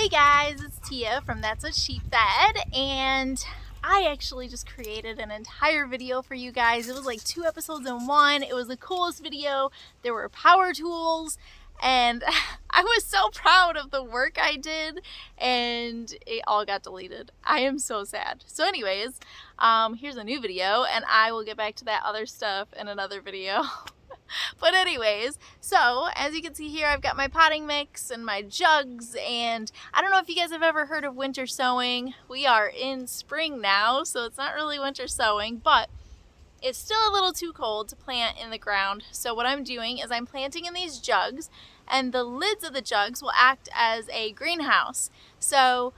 Hey guys, it's Tia from That's What She Fed, and I actually just created an entire video for you guys. It was like 2 episodes in one. It was the coolest video. There were power tools, and I was so proud of the work I did, and it all got deleted. I am so sad. So anyways, here's a new video, and I will get back to that other stuff in another video. But anyways, so as you can see here, I've got my potting mix and my jugs, and I don't know if you guys have ever heard of winter sowing. We are in spring now, so it's not really winter sowing, but it's still a little too cold to plant in the ground. So what I'm doing is I'm planting in these jugs, and the lids of the jugs will act as a greenhouse. So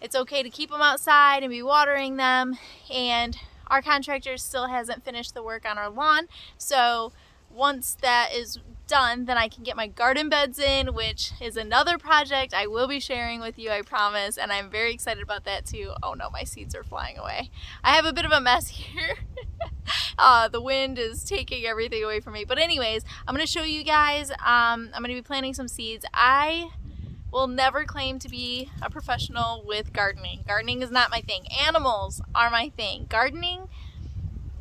it's okay to keep them outside and be watering them, and our contractor still hasn't finished the work on our lawn, so once that is done, then I can get my garden beds in, which is another project I will be sharing with you, I promise, and I'm very excited about that too. Oh no, my seeds are flying away. I have a bit of a mess here. The wind is taking everything away from me. But anyways, I'm going to show you guys, I'm going to be planting some seeds. I will never claim to be a professional with gardening. Gardening is not my thing. Animals are my thing. Gardening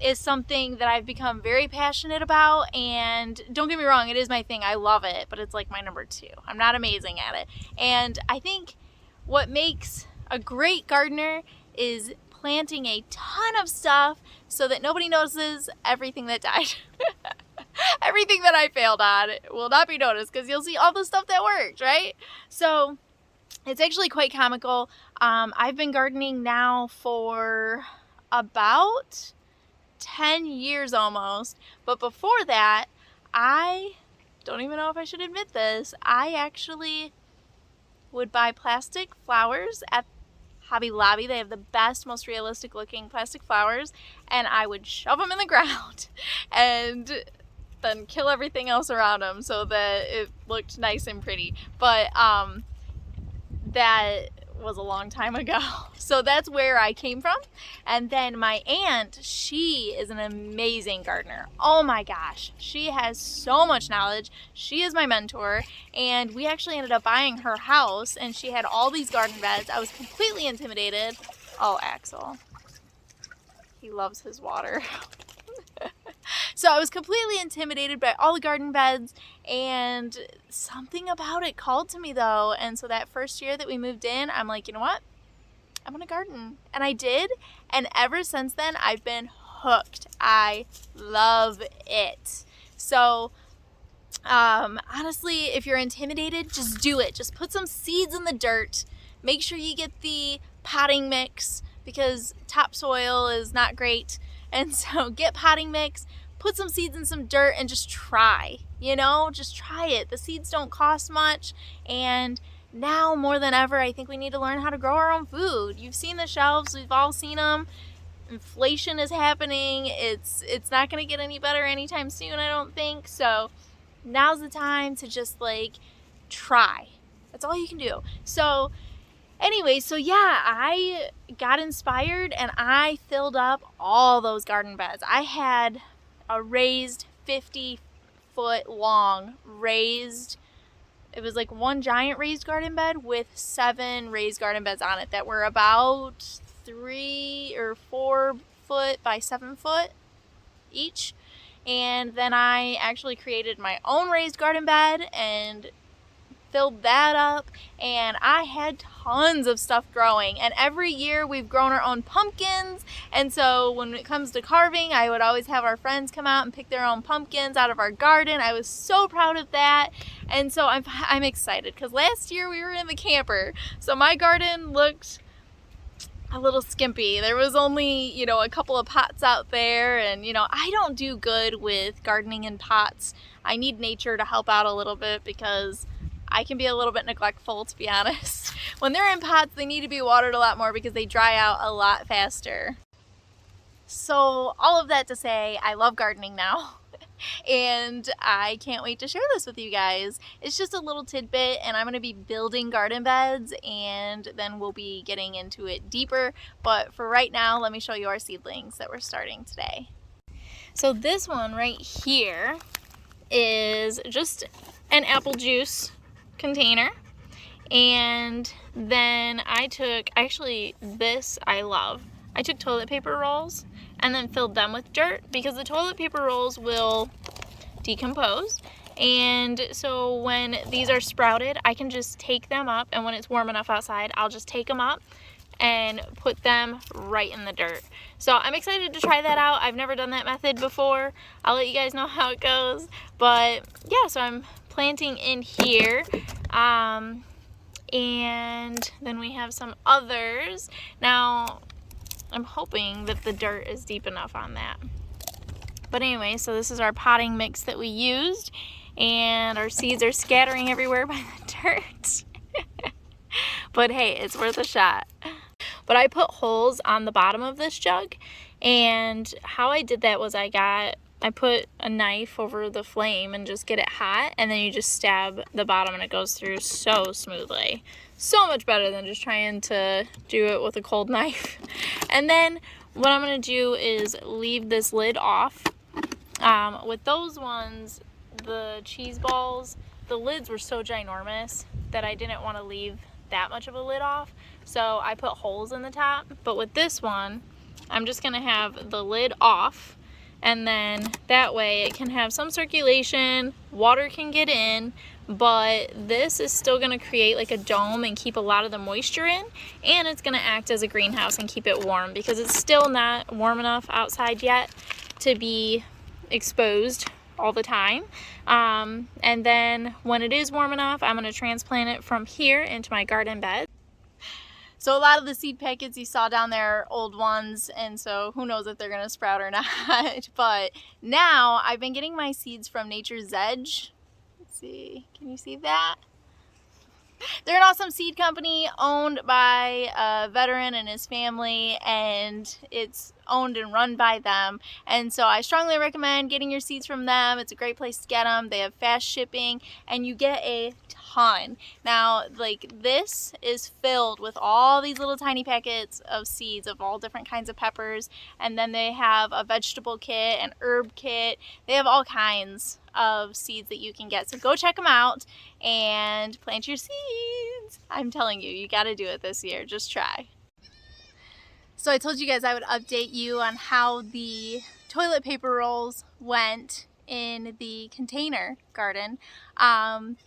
is something that I've become very passionate about, and don't get me wrong, it is my thing. I love it, but it's like my number 2. I'm not amazing at it. And I think what makes a great gardener is planting a ton of stuff so that nobody notices everything that died. Everything that I failed on will not be noticed because you'll see all the stuff that worked, right? So it's actually quite comical. I've been gardening now for about 10 years almost, but before that, I don't even know if I should admit this, I actually would buy plastic flowers at Hobby Lobby. They have the best, most realistic looking plastic flowers, and I would shove them in the ground and then kill everything else around them so that it looked nice and pretty. But that was a long time ago. So that's where I came from. And then my aunt, she is an amazing gardener. Oh my gosh, she has so much knowledge. She is my mentor, and we actually ended up buying her house, and she had all these garden beds. I was completely intimidated. Oh, Axel, he loves his water. So I was completely intimidated by all the garden beds, and something about it called to me though. And so that first year that we moved in, I'm like, you know what? I'm gonna garden. And I did. And ever since then, I've been hooked. I love it. So honestly, if you're intimidated, just do it. Just put some seeds in the dirt. Make sure you get the potting mix because topsoil is not great. And so get potting mix, put some seeds in some dirt, and just try, just try it. The seeds don't cost much, and now more than ever, I think we need to learn how to grow our own food. You've seen the shelves, we've all seen them. Inflation is happening. It's not going to get any better anytime soon, I don't think. So now's the time to just try. That's all you can do. So anyway, so yeah, I got inspired and I filled up all those garden beds. I had a raised 50-foot long raised, it was like one giant raised garden bed with 7 raised garden beds on it that were about 3 or 4 foot by 7 foot each. And then I actually created my own raised garden bed and filled that up, and I had tons of stuff growing. And every year we've grown our own pumpkins, and so when it comes to carving, I would always have our friends come out and pick their own pumpkins out of our garden. I was so proud of that, and so I'm excited because last year we were in the camper, so my garden looked a little skimpy. There was only, a couple of pots out there, and I don't do good with gardening in pots. I need nature to help out a little bit because I can be a little bit neglectful, to be honest. When they're in pots, they need to be watered a lot more because they dry out a lot faster. So all of that to say, I love gardening now. And I can't wait to share this with you guys. It's just a little tidbit, and I'm going to be building garden beds, and then we'll be getting into it deeper. But for right now, let me show you our seedlings that we're starting today. So this one right here is just an apple juice container, And then I took, actually this I love, I took toilet paper rolls and then filled them with dirt because the toilet paper rolls will decompose. And so when these are sprouted, I can just take them up, and when it's warm enough outside, I'll just take them up and put them right in the dirt. So I'm excited to try that out. I've never done that method before. I'll let you guys know how it goes. But yeah, so I'm planting in here. And then we have some others. Now, I'm hoping that the dirt is deep enough on that. But anyway, so this is our potting mix that we used, and our seeds are scattering everywhere by the dirt. But hey, it's worth a shot. But I put holes on the bottom of this jug, and how I did that was I put a knife over the flame and just get it hot, and then you just stab the bottom and it goes through so smoothly. So much better than just trying to do it with a cold knife. And then what I'm gonna do is leave this lid off. With those ones, the cheese balls, the lids were so ginormous that I didn't want to leave that much of a lid off, so I put holes in the top. But with this one, I'm just gonna have the lid off, and then that way it can have some circulation, water can get in, but this is still gonna create like a dome and keep a lot of the moisture in, and it's gonna act as a greenhouse and keep it warm because it's still not warm enough outside yet to be exposed all the time. And then when it is warm enough, I'm going to transplant it from here into my garden bed. So a lot of the seed packets you saw down there are old ones, and so who knows if they're going to sprout or not. But now I've been getting my seeds from Nature's Edge. Let's see, can you see that? They're an awesome seed company owned by a veteran and his family, and it's owned and run by them. And so I strongly recommend getting your seeds from them. It's a great place to get them. They have fast shipping, and you get a ton. Now, like, this is filled with all these little tiny packets of seeds of all different kinds of peppers, and then they have a vegetable kit, an herb kit. They have all kinds of seeds that you can get. So go check them out and plant your seeds. I'm telling you, you got to do it this year. Just try. So I told you guys I would update you on how the toilet paper rolls went in the container garden. And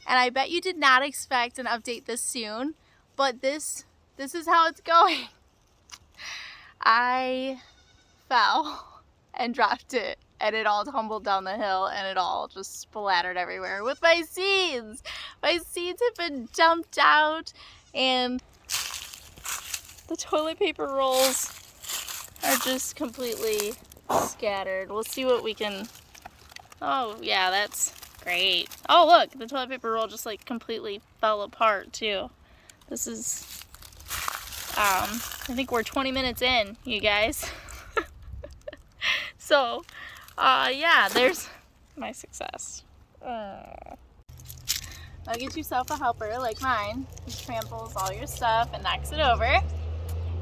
I bet you did not expect an update this soon, but this is how it's going. I fell and dropped it, and it all tumbled down the hill, and it all just splattered everywhere with my seeds. My seeds have been dumped out, and the toilet paper rolls are just completely scattered. We'll see what we can... Oh yeah, that's great. Oh look, the toilet paper roll just like completely fell apart too. This is, I think we're 20 minutes in, you guys. So, yeah, there's my success. Now get yourself a helper like mine who tramples all your stuff and knocks it over.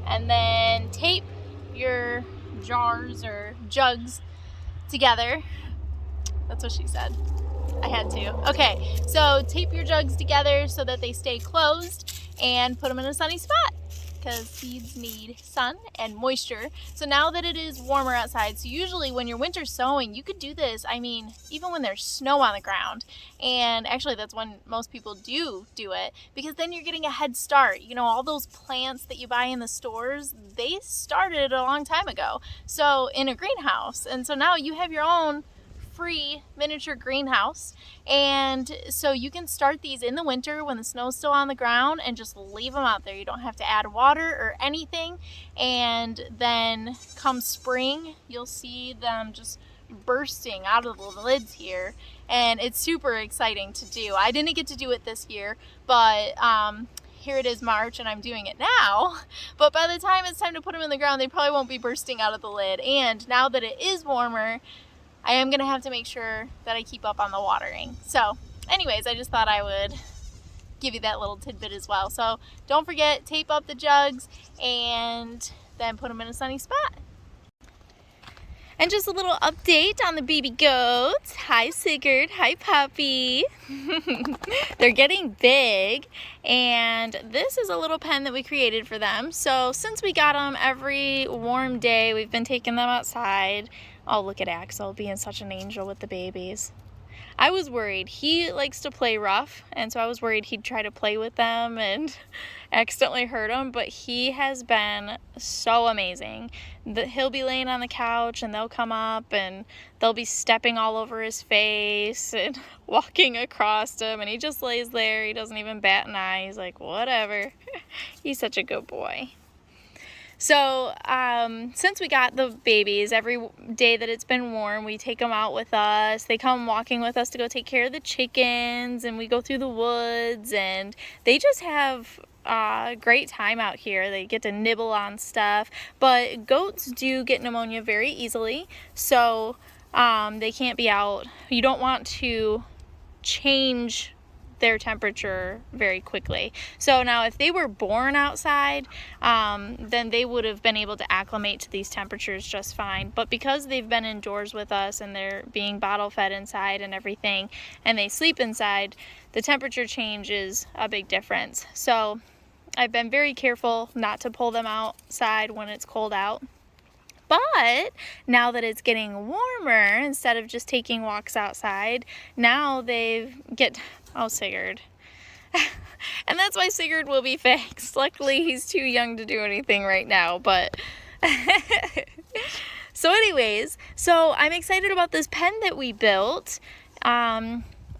And then tape your jars or jugs together. That's what she said. I had to. Okay, so tape your jugs together so that they stay closed and put them in a sunny spot because seeds need sun and moisture. So now that it is warmer outside, so usually when you're winter sowing, you could do this, I mean, even when there's snow on the ground. And actually that's when most people do it, because then you're getting a head start. You know, all those plants that you buy in the stores, they started a long time ago. So in a greenhouse. And so now you have your own free miniature greenhouse, and so you can start these in the winter when the snow's still on the ground and just leave them out there. You don't have to add water or anything, and then come spring you'll see them just bursting out of the lids here, and it's super exciting to do. I didn't get to do it this year, but here it is March and I'm doing it now, but by the time it's time to put them in the ground, they probably won't be bursting out of the lid. And now that it is warmer, I am going to have to make sure that I keep up on the watering. So anyways, I just thought I would give you that little tidbit as well. So don't forget, tape up the jugs and then put them in a sunny spot. And just a little update on the baby goats. Hi Sigurd, hi puppy. They're getting big, and this is a little pen that we created for them. So since we got them, every warm day we've been taking them outside. Oh, look at Axel being such an angel with the babies. I was worried. He likes to play rough, and so I was worried he'd try to play with them and accidentally hurt them, but he has been so amazing. He'll be laying on the couch and they'll come up and they'll be stepping all over his face and walking across him, and he just lays there. He doesn't even bat an eye. He's like, whatever. He's such a good boy. So since we got the babies, every day that it's been warm, we take them out with us. They come walking with us to go take care of the chickens, and we go through the woods, and they just have a great time out here. They get to nibble on stuff, but goats do get pneumonia very easily, so they can't be out. You don't want to change their temperature very quickly. So now if they were born outside, then they would have been able to acclimate to these temperatures just fine. But because they've been indoors with us and they're being bottle fed inside and everything, and they sleep inside, the temperature change is a big difference. So I've been very careful not to pull them outside when it's cold out. But now that it's getting warmer, instead of just taking walks outside, now oh, Sigurd. And that's why Sigurd will be fixed. Luckily, he's too young to do anything right now, but so anyways, so I'm excited about this pen that we built.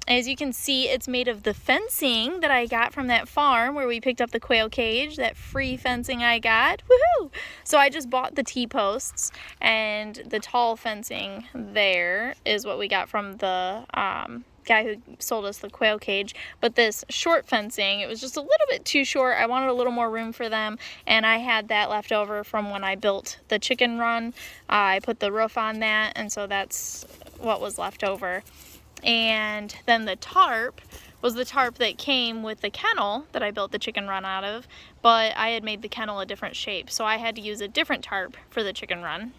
As you can see, it's made of the fencing that I got from that farm where we picked up the quail cage, that free fencing I got. Woohoo! So I just bought the T-posts, and the tall fencing there is what we got from the guy who sold us the quail cage. But this short fencing, it was just a little bit too short. I wanted a little more room for them, and I had that left over from when I built the chicken run. I put the roof on that, and so that's what was left over. And then the tarp was the tarp that came with the kennel that I built the chicken run out of, but I had made the kennel a different shape, so I had to use a different tarp for the chicken run.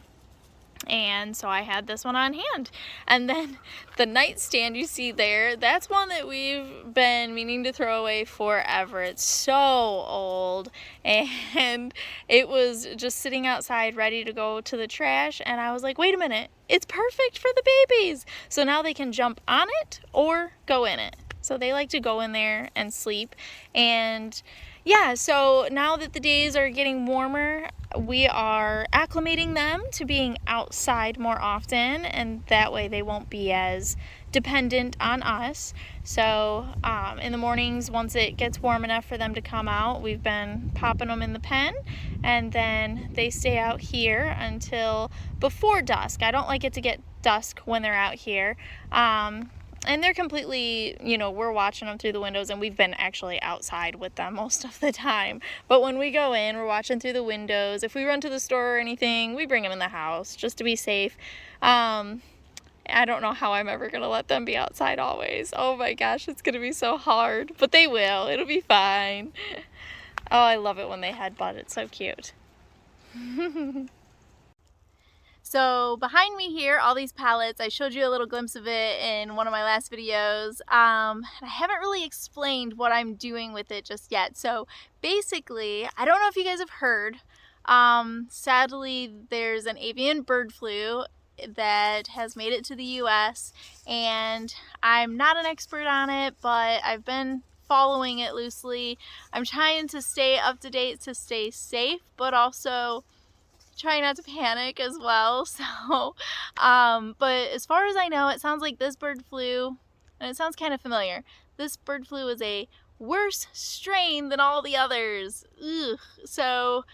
And so I had this one on hand. And then the nightstand you see there, that's one that we've been meaning to throw away forever. It's so old, and it was just sitting outside ready to go to the trash, and I was like, wait a minute, it's perfect for the babies. So now they can jump on it or go in it. So they like to go in there and sleep. And yeah, so now that the days are getting warmer, we are acclimating them to being outside more often, and that way they won't be as dependent on us. So in the mornings, once it gets warm enough for them to come out, we've been popping them in the pen, and then they stay out here until before dusk. I don't like it to get dusk when they're out here. And they're completely, we're watching them through the windows, and we've been actually outside with them most of the time. But when we go in, we're watching through the windows. If we run to the store or anything, we bring them in the house just to be safe. I don't know how I'm ever going to let them be outside always. Oh my gosh, it's going to be so hard. But they will. It'll be fine. Oh, I love it when they headbutt. It's so cute. So behind me here, all these pallets, I showed you a little glimpse of it in one of my last videos. I haven't really explained what I'm doing with it just yet. So basically, I don't know if you guys have heard, sadly there's an avian bird flu that has made it to the US, and I'm not an expert on it, but I've been following it loosely. I'm trying to stay up to date to stay safe, but also try not to panic as well. So but as far as I know, it sounds like this bird flu, and it sounds kind of familiar, this bird flu is a worse strain than all the others. Ugh. So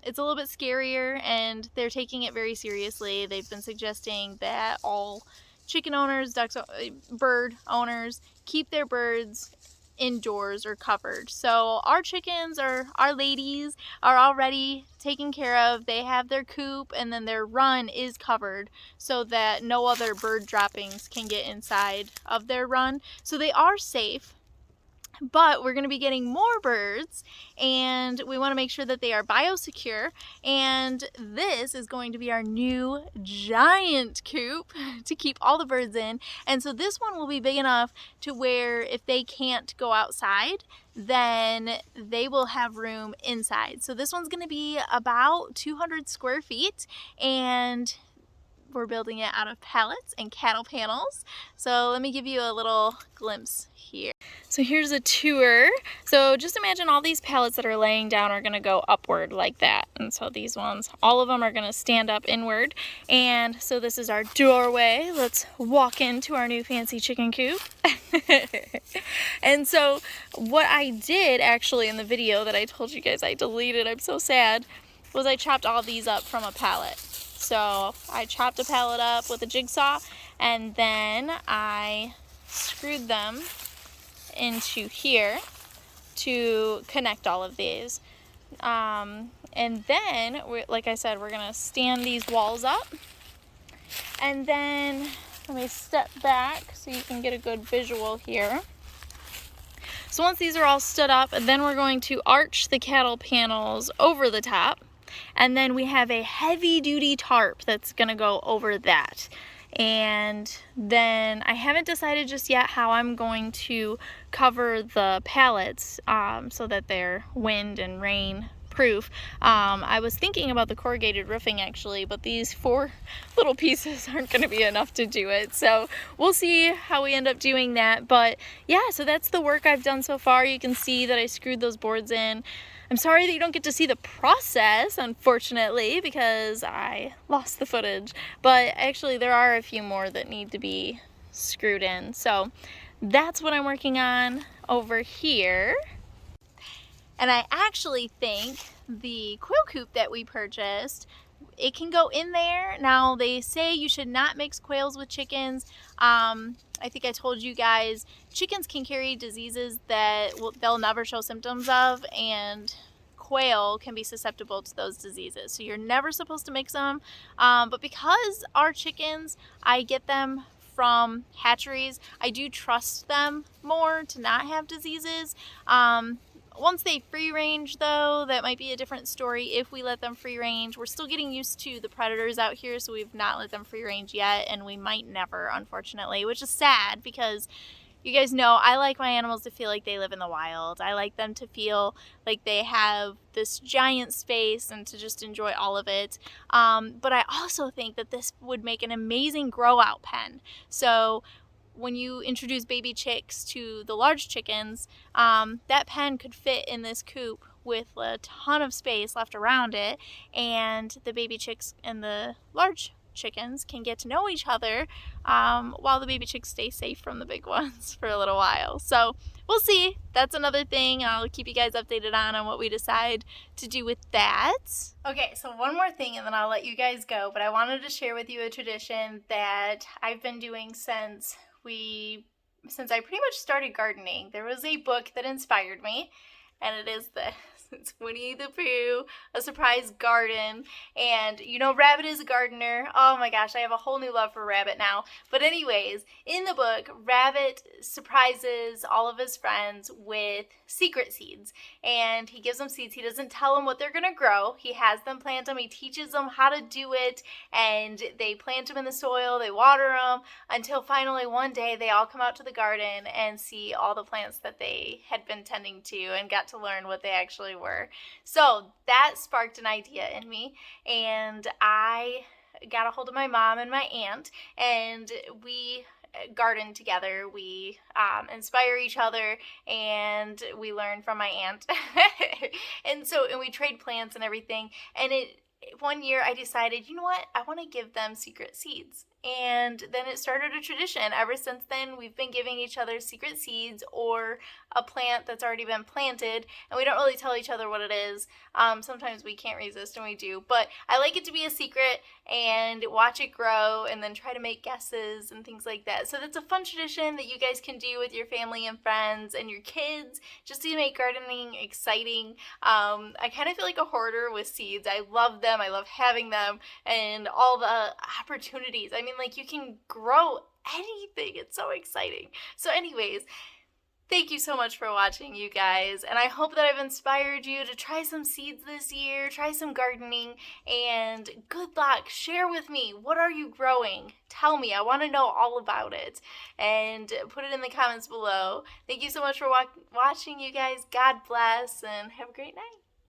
it's a little bit scarier, and they're taking it very seriously. They've been suggesting that all chicken owners, bird owners, keep their birds indoors or covered. So our chickens, our ladies, are already taken care of. They have their coop, and then their run is covered so that no other bird droppings can get inside of their run. So they are safe. But we're going to be getting more birds, and we want to make sure that they are biosecure. And this is going to be our new giant coop to keep all the birds in. And so this one will be big enough to where if they can't go outside, then they will have room inside. So this one's going to be about 200 square feet, and we're building it out of pallets and cattle panels. So let me give you a little glimpse here. So here's a tour. So just imagine all these pallets that are laying down are gonna go upward like that. And so these ones, all of them are gonna stand up inward. And so this is our doorway. Let's walk into our new fancy chicken coop. And so what I did actually in the video that I told you guys I deleted, I'm so sad, was I chopped all these up from a pallet. So I chopped a pallet up with a jigsaw, and then I screwed them into here to connect all of these. And then, like I said, we're gonna stand these walls up. And then, let me step back so you can get a good visual here. So once these are all stood up, then we're going to arch the cattle panels over the top. And then we have a heavy duty tarp that's gonna go over that. And then I haven't decided just yet how I'm going to cover the pallets so that they're wind and rain proof. I was thinking about the corrugated roofing actually, but these 4 little pieces aren't going to be enough to do it. So we'll see how we end up doing that. But yeah, so that's the work I've done so far. You can see that I screwed those boards in. I'm sorry that you don't get to see the process, unfortunately, because I lost the footage. But actually there are a few more that need to be screwed in. So that's what I'm working on over here. And I actually think the quail coop that we purchased, it can go in there. Now they say you should not mix quails with chickens. I think I told you guys, chickens can carry diseases that they'll never show symptoms of, and quail can be susceptible to those diseases. So you're never supposed to mix them. But because our chickens, I get them from hatcheries, I do trust them more to not have diseases. Once they free range though, that might be a different story if we let them free range. We're still getting used to the predators out here, so we've not let them free range yet, and we might never, unfortunately, which is sad because you guys know I like my animals to feel like they live in the wild. I like them to feel like they have this giant space and to just enjoy all of it. But I also think that this would make an amazing grow out pen. So when you introduce baby chicks to the large chickens, that pen could fit in this coop with a ton of space left around it, and the baby chicks and the large chickens can get to know each other while the baby chicks stay safe from the big ones for a little while. So we'll see. That's another thing I'll keep you guys updated on what we decide to do with that. Okay, so one more thing and then I'll let you guys go, but I wanted to share with you a tradition that I've been doing since I pretty much started gardening. There was a book that inspired me, and it is this. It's Winnie the Pooh, A Surprise Garden. And you know, Rabbit is a gardener. Oh my gosh, I have a whole new love for Rabbit now. But anyways, in the book, Rabbit surprises all of his friends with secret seeds. And he gives them seeds. He doesn't tell them what they're going to grow. He has them plant them. He teaches them how to do it. And they plant them in the soil. They water them until finally one day they all come out to the garden and see all the plants that they had been tending to and got to learn what they actually were. So that sparked an idea in me, and I got a hold of my mom and my aunt, and we garden together. We inspire each other, and we learn from my aunt. and we trade plants and everything. And one year I decided, you know what, I want to give them secret seeds. And then it started a tradition. Ever since then, we've been giving each other secret seeds or a plant that's already been planted, and we don't really tell each other what it is. Sometimes we can't resist and we do, but I like it to be a secret and watch it grow and then try to make guesses and things like that. So that's a fun tradition that you guys can do with your family and friends and your kids, just to make gardening exciting. I kind of feel like a hoarder with seeds. I love them. I love having them and all the opportunities. I mean, like, you can grow anything. It's so exciting. So anyways, Thank you so much for watching, you guys, and I hope that I've inspired you to try some seeds this year, try some gardening, and good luck. Share with me, what are you growing? Tell me, I want to know all about it, and put it in the comments below. Thank you so much for watching, you guys. God bless, and have a great night.